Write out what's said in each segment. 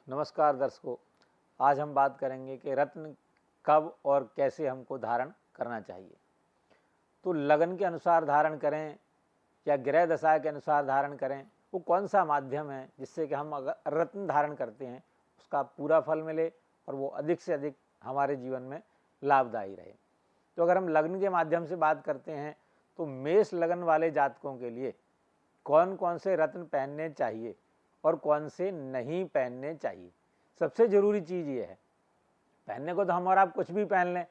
नमस्कार दर्शकों। आज हम बात करेंगे कि रत्न कब और कैसे हमको धारण करना चाहिए। तो लगन के अनुसार धारण करें या ग्रह दशा के अनुसार धारण करें, वो कौन सा माध्यम है जिससे कि हम अगर रत्न धारण करते हैं उसका पूरा फल मिले और वो अधिक से अधिक हमारे जीवन में लाभदायी रहे। तो अगर हम लग्न के माध्यम से बात करते हैं तो मेष लगन वाले जातकों के लिए कौन कौन से रत्न पहनने चाहिए और कौन से नहीं पहनने चाहिए। सबसे ज़रूरी चीज़ ये है, पहनने को तो हम और आप कुछ भी पहन लें,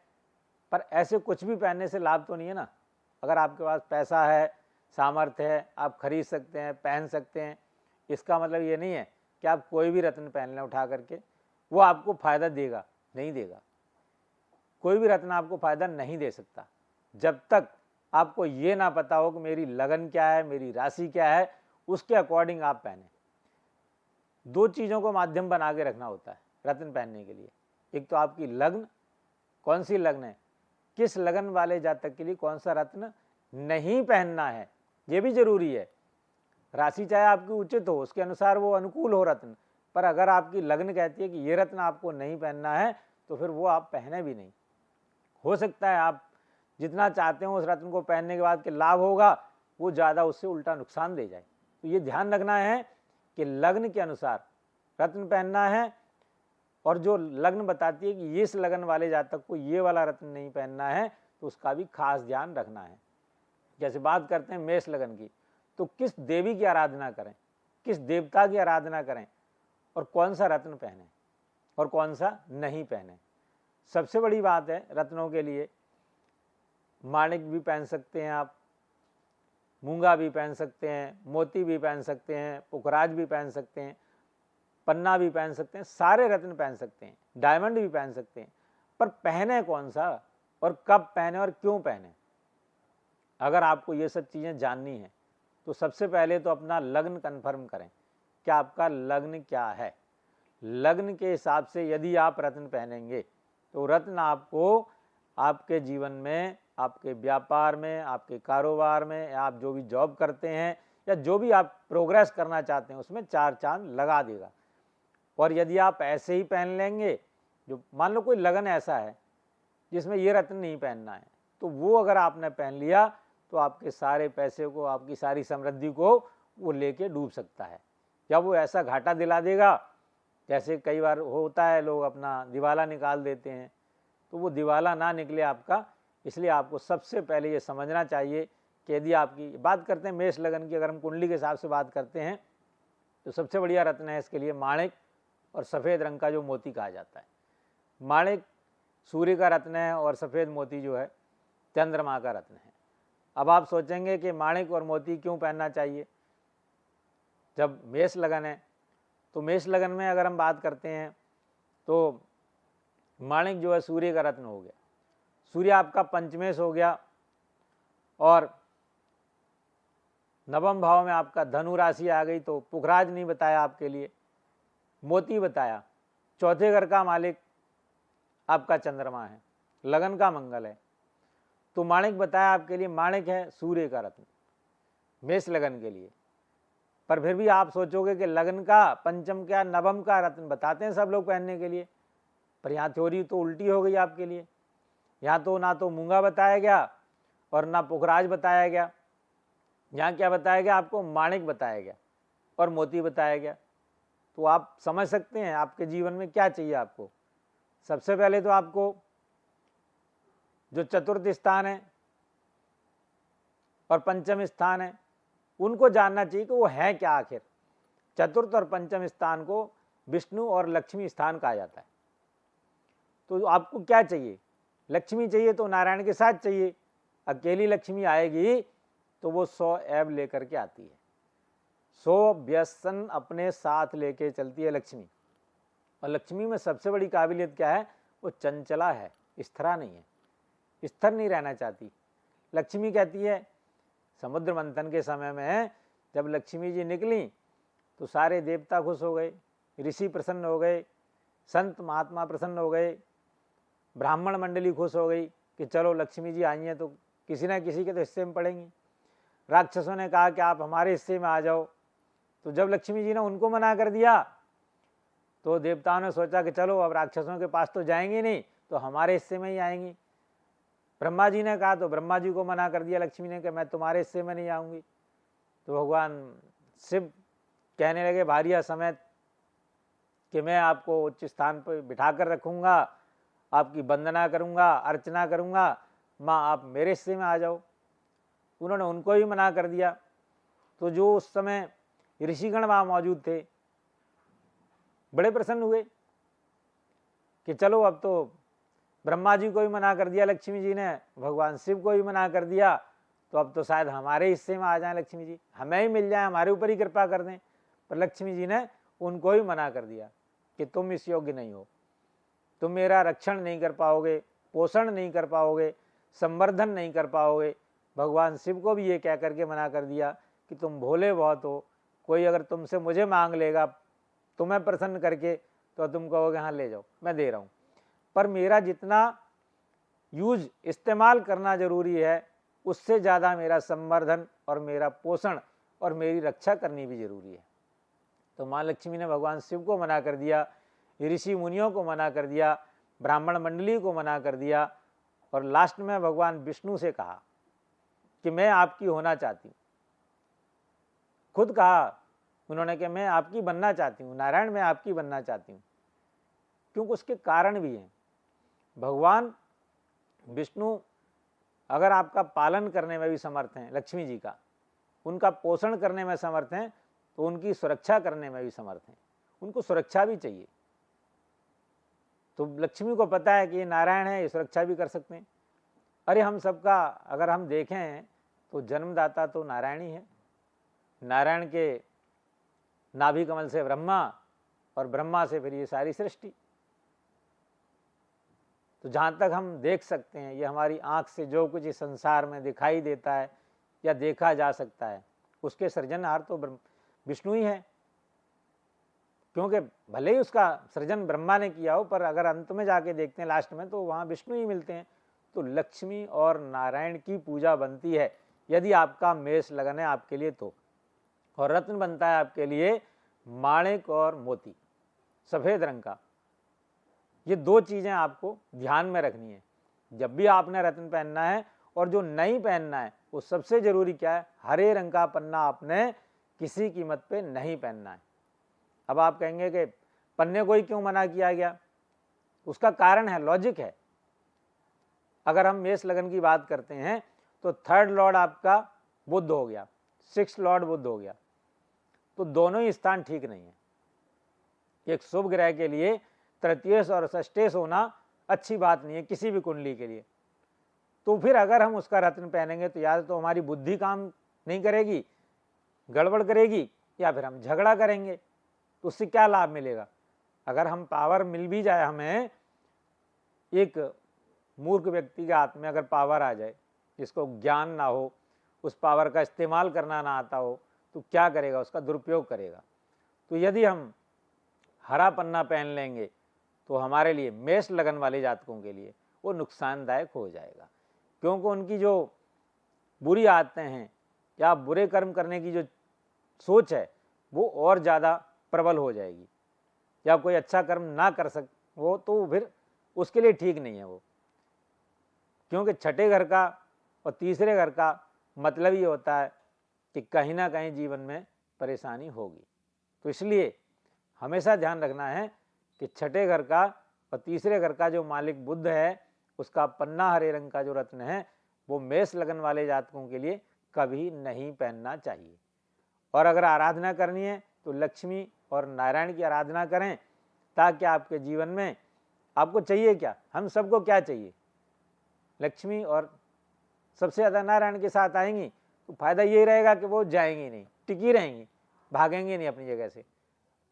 पर ऐसे कुछ भी पहनने से लाभ तो नहीं है ना। अगर आपके पास पैसा है, सामर्थ्य है, आप खरीद सकते हैं, पहन सकते हैं, इसका मतलब ये नहीं है कि आप कोई भी रत्न पहन लें उठा करके, वो आपको फ़ायदा देगा, नहीं देगा। कोई भी रत्न आपको फ़ायदा नहीं दे सकता जब तक आपको ये ना पता हो कि मेरी लगन क्या है, मेरी राशि क्या है, उसके अकॉर्डिंग आप पहने। दो चीज़ों को माध्यम बना के रखना होता है रत्न पहनने के लिए। एक तो आपकी लग्न, कौन सी लग्न है, किस लगन वाले जातक के लिए कौन सा रत्न नहीं पहनना है, ये भी जरूरी है। राशि चाहे आपकी उचित हो, उसके अनुसार वो अनुकूल हो रत्न, पर अगर आपकी लग्न कहती है कि ये रत्न आपको नहीं पहनना है तो फिर वो आप पहने भी नहीं। हो सकता है आप जितना चाहते हो उस रत्न को पहनने के बाद के लाभ होगा, वो ज़्यादा उससे उल्टा नुकसान दे जाए। तो ये ध्यान रखना है कि लग्न के अनुसार रत्न पहनना है, और जो लग्न बताती है कि इस लगन वाले जातक को ये वाला रत्न नहीं पहनना है तो उसका भी खास ध्यान रखना है। जैसे बात करते हैं मेष लगन की, तो किस देवी की आराधना करें, किस देवता की आराधना करें और कौन सा रत्न पहने और कौन सा नहीं पहने। सबसे बड़ी बात है रत्नों के लिए, माणिक भी पहन सकते हैं आप, मूंगा भी पहन सकते हैं, मोती भी पहन सकते हैं, पुखराज भी पहन सकते हैं, पन्ना भी पहन सकते हैं, सारे रत्न पहन सकते हैं, डायमंड भी पहन सकते हैं, पर पहने कौन सा और कब पहने और क्यों पहने। अगर आपको ये सब चीज़ें जाननी है तो सबसे पहले तो अपना लग्न कन्फर्म करें कि आपका लग्न क्या है। लग्न के हिसाब से यदि आप रत्न पहनेंगे तो रत्न आपको आपके जीवन में, आपके व्यापार में, आपके कारोबार में, या आप जो भी जॉब करते हैं या जो भी आप प्रोग्रेस करना चाहते हैं उसमें चार चांद लगा देगा। और यदि आप ऐसे ही पहन लेंगे, जो मान लो कोई लगन ऐसा है जिसमें ये रत्न नहीं पहनना है, तो वो अगर आपने पहन लिया तो आपके सारे पैसे को, आपकी सारी समृद्धि को वो लेके डूब सकता है, या वो ऐसा घाटा दिला देगा। जैसे कई बार होता है, लोग अपना दिवाला निकाल देते हैं, तो वो दिवाला ना निकले आपका। इसलिए आपको सबसे पहले ये समझना चाहिए कि यदि आपकी बात करते हैं मेष लगन की, अगर हम कुंडली के हिसाब से बात करते हैं तो सबसे बढ़िया रत्न है इसके लिए माणिक और सफ़ेद रंग का जो मोती कहा जाता है। माणिक सूर्य का रत्न है और सफ़ेद मोती जो है चंद्रमा का रत्न है। अब आप सोचेंगे कि माणिक और मोती क्यों पहनना चाहिए जब मेष लगन है। तो मेष लगन में अगर हम बात करते हैं तो माणिक जो है सूर्य का रत्न हो गया, सूर्य आपका पंचमेश हो गया, और नवम भाव में आपका धनु राशि आ गई, तो पुखराज नहीं बताया आपके लिए, मोती बताया। चौथे घर का मालिक आपका चंद्रमा है, लगन का मंगल है, तो माणिक बताया आपके लिए, माणिक है सूर्य का रत्न मेष लगन के लिए। पर फिर भी आप सोचोगे कि लगन का पंचम क्या नवम का रत्न बताते हैं सब लोग पहनने के लिए, पर यहाँ थ्योरी तो उल्टी हो गई आपके लिए। यहाँ तो ना तो मूंगा बताया गया और ना पुखराज बताया गया, यहाँ क्या बताया गया आपको, माणिक बताया गया और मोती बताया गया। तो आप समझ सकते हैं आपके जीवन में क्या चाहिए आपको। सबसे पहले तो आपको जो चतुर्थ स्थान है और पंचम स्थान है उनको जानना चाहिए कि वो है क्या आखिर। चतुर्थ और पंचम स्थान को विष्णु और लक्ष्मी स्थान कहा जाता है। तो आपको क्या चाहिए, लक्ष्मी चाहिए तो नारायण के साथ चाहिए। अकेली लक्ष्मी आएगी तो वो 100 ऐब लेकर के आती है, 100 व्यसन अपने साथ लेके चलती है लक्ष्मी। और लक्ष्मी में सबसे बड़ी काबिलियत क्या है, वो चंचला है, स्थिरा नहीं है, स्थिर नहीं रहना चाहती। लक्ष्मी कहती है, समुद्र मंथन के समय में जब लक्ष्मी जी निकली तो सारे देवता खुश हो गए, ऋषि प्रसन्न हो गए, संत महात्मा प्रसन्न हो गए, ब्राह्मण मंडली खुश हो गई कि चलो लक्ष्मी जी आई हैं तो किसी न किसी के तो हिस्से में पड़ेंगी। राक्षसों ने कहा कि आप हमारे हिस्से में आ जाओ, तो जब लक्ष्मी जी ने उनको मना कर दिया तो देवताओं ने सोचा कि चलो अब राक्षसों के पास तो जाएंगे नहीं, तो हमारे हिस्से में ही आएंगी। ब्रह्मा जी ने कहा तो ब्रह्मा जी को मना कर दिया लक्ष्मी ने कि मैं तुम्हारे हिस्से में नहीं आऊँगी। तो भगवान शिव कहने लगे भारिया समेत कि मैं आपको उच्च स्थान पर बिठा कर रखूँगा, आपकी वंदना करूँगा, अर्चना करूँगा, माँ आप मेरे हिस्से में आ जाओ। उन्होंने उनको भी मना कर दिया। तो जो उस समय ऋषिगण वहाँ मौजूद थे बड़े प्रसन्न हुए कि चलो अब तो ब्रह्मा जी को भी मना कर दिया लक्ष्मी जी ने, भगवान शिव को भी मना कर दिया, तो अब तो शायद हमारे हिस्से में आ जाए लक्ष्मी जी, हमें ही मिल जाए, हमारे ऊपर ही कृपा कर दें। पर लक्ष्मी जी ने उनको ही मना कर दिया कि तुम इस योग्य नहीं हो, तुम मेरा रक्षण नहीं कर पाओगे, पोषण नहीं कर पाओगे, संवर्धन नहीं कर पाओगे। भगवान शिव को भी ये कह करके मना कर दिया कि तुम भोले बहुत हो, कोई अगर तुमसे मुझे मांग लेगा तुम्हें प्रसन्न करके तो तुम कहोगे हाँ ले जाओ मैं दे रहा हूँ, पर मेरा जितना यूज इस्तेमाल करना जरूरी है उससे ज़्यादा मेरा संवर्धन और मेरा पोषण और मेरी रक्षा करनी भी जरूरी है। तो माँ लक्ष्मी ने भगवान शिव को मना कर दिया, ऋषि मुनियों को मना कर दिया, ब्राह्मण मंडली को मना कर दिया, और लास्ट में भगवान विष्णु से कहा कि मैं आपकी होना चाहती हूँ। खुद कहा उन्होंने कि मैं आपकी बनना चाहती हूँ, नारायण मैं आपकी बनना चाहती हूँ। क्योंकि उसके कारण भी हैं। भगवान विष्णु अगर आपका पालन करने में भी समर्थ हैं, लक्ष्मी जी का, उनका पोषण करने में समर्थ हैं, तो उनकी सुरक्षा करने में भी समर्थ हैं। उनको सुरक्षा भी चाहिए। तो लक्ष्मी को पता है कि ये नारायण है, ये सुरक्षा भी कर सकते हैं। अरे हम सबका अगर हम देखें तो जन्मदाता तो नारायण ही है। नारायण के नाभि कमल से ब्रह्मा, और ब्रह्मा से फिर ये सारी सृष्टि। तो जहाँ तक हम देख सकते हैं, ये हमारी आँख से जो कुछ इस संसार में दिखाई देता है या देखा जा सकता है, उसके सृजनहार तो विष्णु ही है। क्योंकि भले ही उसका सृजन ब्रह्मा ने किया हो, पर अगर अंत में जाके देखते हैं लास्ट में तो वहाँ विष्णु ही मिलते हैं। तो लक्ष्मी और नारायण की पूजा बनती है यदि आपका मेष लगन है आपके लिए तो। और रत्न बनता है आपके लिए माणिक और मोती, सफ़ेद रंग का। ये दो चीज़ें आपको ध्यान में रखनी है जब भी आपने रत्न पहनना है। और जो नहीं पहनना है वो सबसे ज़रूरी क्या है, हरे रंग का पन्ना आपने किसी कीमत पे नहीं पहनना है। अब आप कहेंगे कि पन्ने को ही क्यों मना किया गया, उसका कारण है, लॉजिक है। अगर हम मेष लगन की बात करते हैं तो थर्ड लॉर्ड आपका बुध हो गया, सिक्स्थ लॉर्ड बुध हो गया, तो दोनों ही स्थान ठीक नहीं है। एक शुभ ग्रह के लिए तृतीयेश और षष्ठेश होना अच्छी बात नहीं है किसी भी कुंडली के लिए। तो फिर अगर हम उसका रत्न पहनेंगे तो या तो हमारी बुद्धि काम नहीं करेगी, गड़बड़ करेगी, या फिर हम झगड़ा करेंगे। तो उससे क्या लाभ मिलेगा? अगर हम पावर मिल भी जाए हमें, एक मूर्ख व्यक्ति के हाथ में अगर पावर आ जाए, जिसको ज्ञान ना हो, उस पावर का इस्तेमाल करना ना आता हो, तो क्या करेगा? उसका दुरुपयोग करेगा। तो यदि हम हरा पन्ना पहन लेंगे तो हमारे लिए, मेष लगन वाले जातकों के लिए, वो नुकसानदायक हो जाएगा। क्योंकि उनकी जो बुरी आदतें हैं या बुरे कर्म करने की जो सोच है वो और ज़्यादा प्रबल हो जाएगी। या कोई अच्छा कर्म ना कर सक वो, तो फिर उसके लिए ठीक नहीं है वो। क्योंकि छठे घर का और तीसरे घर का मतलब ये होता है कि कहीं ना कहीं जीवन में परेशानी होगी। तो इसलिए हमेशा ध्यान रखना है कि छठे घर का और तीसरे घर का जो मालिक बुध है, उसका पन्ना हरे रंग का जो रत्न है, वो मेष लगन वाले जातकों के लिए कभी नहीं पहनना चाहिए। और अगर आराधना करनी है तो लक्ष्मी और नारायण की आराधना करें, ताकि आपके जीवन में, आपको चाहिए क्या, हम सबको क्या चाहिए, लक्ष्मी और सबसे ज़्यादा नारायण के साथ आएंगी तो फायदा ये रहेगा कि वो जाएंगी नहीं, टिकी रहेंगी, भागेंगे नहीं अपनी जगह से।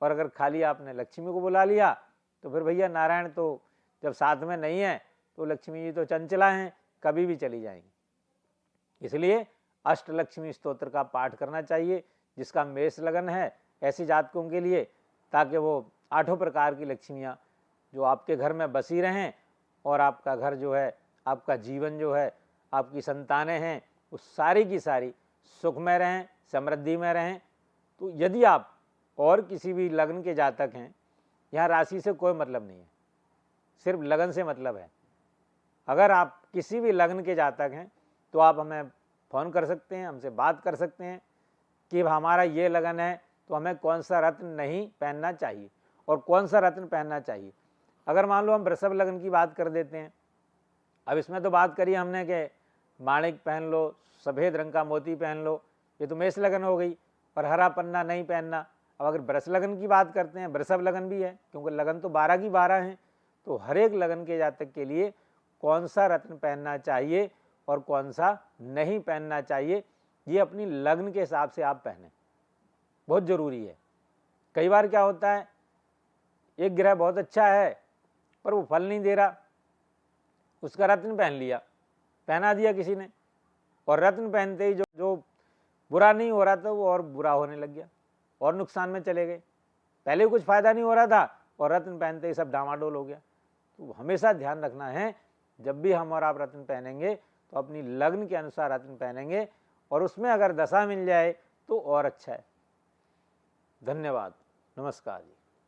और अगर खाली आपने लक्ष्मी को बुला लिया तो फिर भैया नारायण तो जब साथ में नहीं है तो लक्ष्मी जी तो चंचला हैं, कभी भी चली जाएंगी। इसलिए अष्टलक्ष्मी स्तोत्र का पाठ करना चाहिए जिसका मेष लगन है ऐसी जातकों के लिए, ताकि वो 8 प्रकार की लक्ष्मियाँ जो आपके घर में बसी रहें और आपका घर जो है, आपका जीवन जो है, आपकी संतानें हैं, वो सारी की सारी सुख में रहें, समृद्धि में रहें। तो यदि आप और किसी भी लग्न के जातक हैं यहाँ राशि से कोई मतलब नहीं है, सिर्फ लगन से मतलब है। अगर आप किसी भी लग्न के जातक हैं तो आप हमें फ़ोन कर सकते हैं, हमसे बात कर सकते हैं कि हमारा ये लगन है तो हमें कौन सा रत्न नहीं पहनना चाहिए और कौन सा रत्न पहनना चाहिए। अगर मान लो हम वृषभ लगन की बात कर देते हैं, अब इसमें तो बात करी हमने कि माणिक पहन लो, सफ़ेद रंग का मोती पहन लो, ये तो मेष लगन हो गई, और हरा पन्ना नहीं पहनना। अब अगर वृष लगन की बात करते हैं, वृषभ लगन भी है, क्योंकि लगन तो 12 की 12 हैं, तो हर एक लगन के जातक के लिए कौन सा रत्न पहनना चाहिए और कौन सा नहीं पहनना चाहिए, ये अपनी लग्न के हिसाब से आप पहने, बहुत ज़रूरी है। कई बार क्या होता है, एक ग्रह बहुत अच्छा है पर वो फल नहीं दे रहा, उसका रत्न पहन लिया, पहना दिया किसी ने, और रत्न पहनते ही जो बुरा नहीं हो रहा था वो और बुरा होने लग गया और नुकसान में चले गए। पहले कुछ फ़ायदा नहीं हो रहा था और रत्न पहनते ही सब डामाडोल हो गया। तो हमेशा ध्यान रखना है, जब भी हम और आप रत्न पहनेंगे तो अपनी लग्न के अनुसार रत्न पहनेंगे, और उसमें अगर दशा मिल जाए तो और अच्छा है। धन्यवाद, नमस्कार जी।